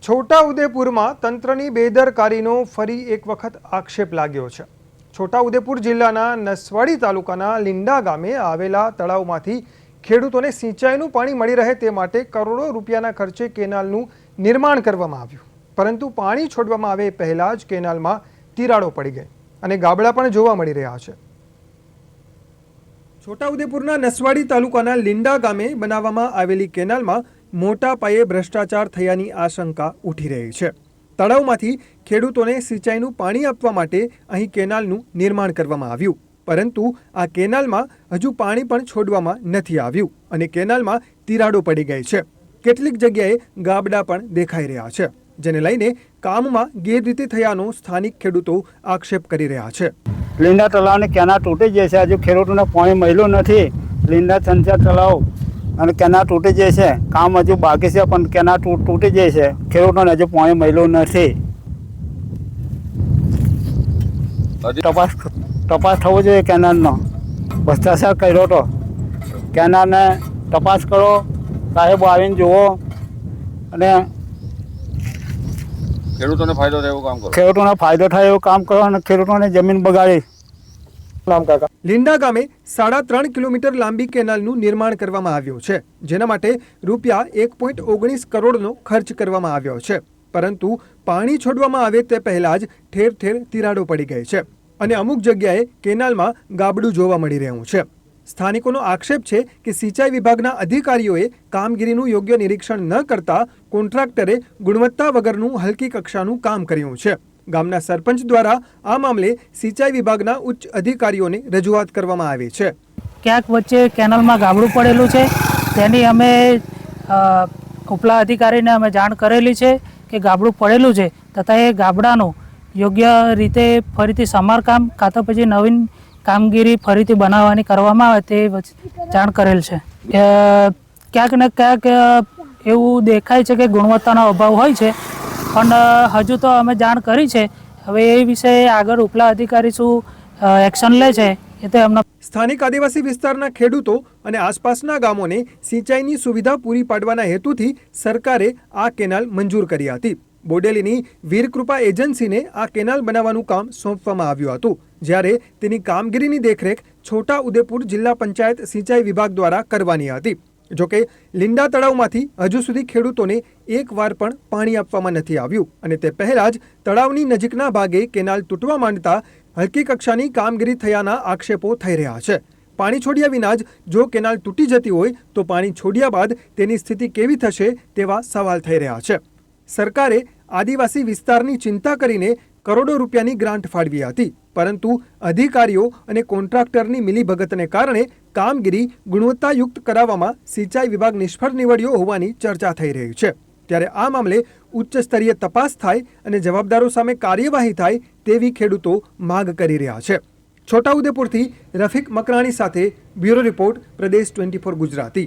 છોટાઉદેપુરમાં તંત્રની બેદરકારીનો ફરી એક વખત આક્ષેપ લાગ્યો છે। છોટાઉદેપુર જિલ્લાના નસવાડી તાલુકાના લીંડા ગામે આવેલા તળાવમાંથી ખેડૂતોને સિંચાઈનું પાણી મળી રહે તે માટે કરોડો રૂપિયાના ખર્ચે કેનાલનું નિર્માણ કરવામાં આવ્યું, પરંતુ પાણી છોડવામાં આવે પહેલા જ કેનાલમાં તિરાડો પડી ગઈ અને ગાબડા પણ જોવા મળી રહ્યા છે। છોટાઉદેપુરના નસવાડી તાલુકાના લીંડા ગામે બનાવવામાં આવેલી કેનાલમાં મોટા પાયે ભ્રષ્ટાચાર થયાની આશંકા ઉઠી રહી છે। તળાવમાંથી ખેડૂતોને સિંચાઈનું પાણી આપવા માટે અહીં કેનાલનું નિર્માણ કરવામાં આવ્યું, પરંતુ આ કેનાલમાં હજુ પાણી પણ છોડવામાં નથી આવ્યું અને કેનાલમાં તિરાડો પડી ગઈ છે। કેટલીક જગ્યાએ ગાબડા પણ દેખાઈ રહ્યા છે, જેને લઈને કામમાં ગેરરીતિ થયાનો સ્થાનિક ખેડૂતો આક્ષેપ કરી રહ્યા છે। લીંડા તળાવની કેનાલ તૂટી જાય છે, હજુ ખેડૂતોને પાણી મળ્યું નથી। લીંડા સંચાર તળાવ અને કેનાલ તૂટી જાય છે, કામ હજુ બાકી છે, પણ કેનાલ તૂટી જાય છે, ખેડૂતોને હજુ પાણી મળ્યું નથી। તપાસ થવો જોઈએ કેનાલનો, ભ્રષ્ટાચાર કર્યો તો કેનાલને તપાસ કરો, સાહેબ આવીને જુઓ અને ખેડૂતોને ફાયદો થાય એવું કામ કરો। ખેડૂતોને ફાયદો થાય એવું કામ કરો અને ખેડૂતોને જમીન બગાડી। લીંડા ગામે 3.5 કિલોમીટર લાંબી કેનાલનું નિર્માણ કરવામાં આવ્યું છે, જેના માટે રૂપિયા 1.19 કરોડનો ખર્ચ કરવામાં આવ્યો છે, પરંતુ પાણી છોડવામાં આવે તે પહેલા જ ઠેર ઠેર તિરાડો પડી ગઈ છે અને અમુક જગ્યાએ કેનાલમાં ગાબડું જોવા મળી રહ્યું છે। સ્થાનિકોનો આક્ષેપ છે કે સિંચાઈ વિભાગના અધિકારીઓએ કામગીરીનું યોગ્ય નિરીક્ષણ ન કરતા કોન્ટ્રાક્ટરે ગુણવત્તા વગરનું હલકી કક્ષાનું કામ કર્યું છે। ગામના સરપંચ દ્વારા આ મામલે સિંચાઈ વિભાગના ઉચ્ચ અધિકારીઓને રજૂઆત કરવામાં આવી છે। ક્યાંક વચ્ચે કેનાલમાં ગાબડું પડેલું છે, તેની અમે ઉપલા અધિકારીને અમે જાણ કરેલી છે કે ગાબડું પડેલું છે, તથા એ ગાબડાનું યોગ્ય રીતે ફરીથી સમારકામ કાં તો પછી નવીન કામગીરી ફરીથી બનાવવાની કરવામાં આવે તે જાણ કરેલ છે। ક્યાંક ને ક્યાંક એવું દેખાય છે કે ગુણવત્તાનો અભાવ હોય છે, પણ હજુ તો અમે જાણ કરી છે। હવે એ વિશે આગળ ઉપલા અધિકારી શું એક્શન લે છે એ તો એમના। સ્થાનિક આદિવાસી વિસ્તારના ખેડૂતો અને આસપાસના ગામોને સિંચાઈની સુવિધા પૂરી પાડવાના હેતુથી સરકારે આ કેનાલ મંજૂર કરી હતી। બોડેલીની વીરકૃપા એજન્સીને આ કેનાલ બનાવવાનું કામ સોંપવામાં આવ્યું હતું, જ્યારે તેની કામગીરીની દેખરેખ છોટા ઉદેપુર જિલ્લા પંચાયત સિંચાઈ વિભાગ દ્વારા કરવાની હતી। જોકે લીંડા તળાવમાંથી હજુ સુધી ખેડૂતોને એકવાર પણ પાણી આપવામાં નથી આવ્યું અને તે પહેલા જ તળાવની નજીકના ભાગે કેનાલ તૂટવા માંડતા હલકી કક્ષાની કામગીરી થયાના આક્ષેપો થઈ રહ્યા છે। પાણી છોડ્યા વિના જ જો કેનાલ તૂટી જતી હોય તો પાણી છોડ્યા બાદ તેની સ્થિતિ કેવી થશે તેવા સવાલ થઈ રહ્યા છે। સરકારે આદિવાસી વિસ્તારની ચિંતા કરીને કરોડો રૂપિયાની ગ્રાન્ટ ફાળવી હતી, પરંતુ અધિકારીઓ અને કોન્ટ્રાક્ટરની મિલીભગતને કારણે કામગીરી ગુણવત્તાયુક્ત કરાવવામાં સિંચાઈ વિભાગ નિષ્ફળ નીવડ્યો હોવાની ચર્ચા થઈ રહી છે। ત્યારે આ મામલે ઉચ્ચ સ્તરીય તપાસ થાય અને જવાબદારો સામે કાર્યવાહી થાય તેવી ખેડૂતો માંગ કરી રહ્યા છે। છોટાઉદેપુરથી રફીક મકરાણી સાથે બ્યુરો રિપોર્ટ, પ્રદેશ 24 ગુજરાતી।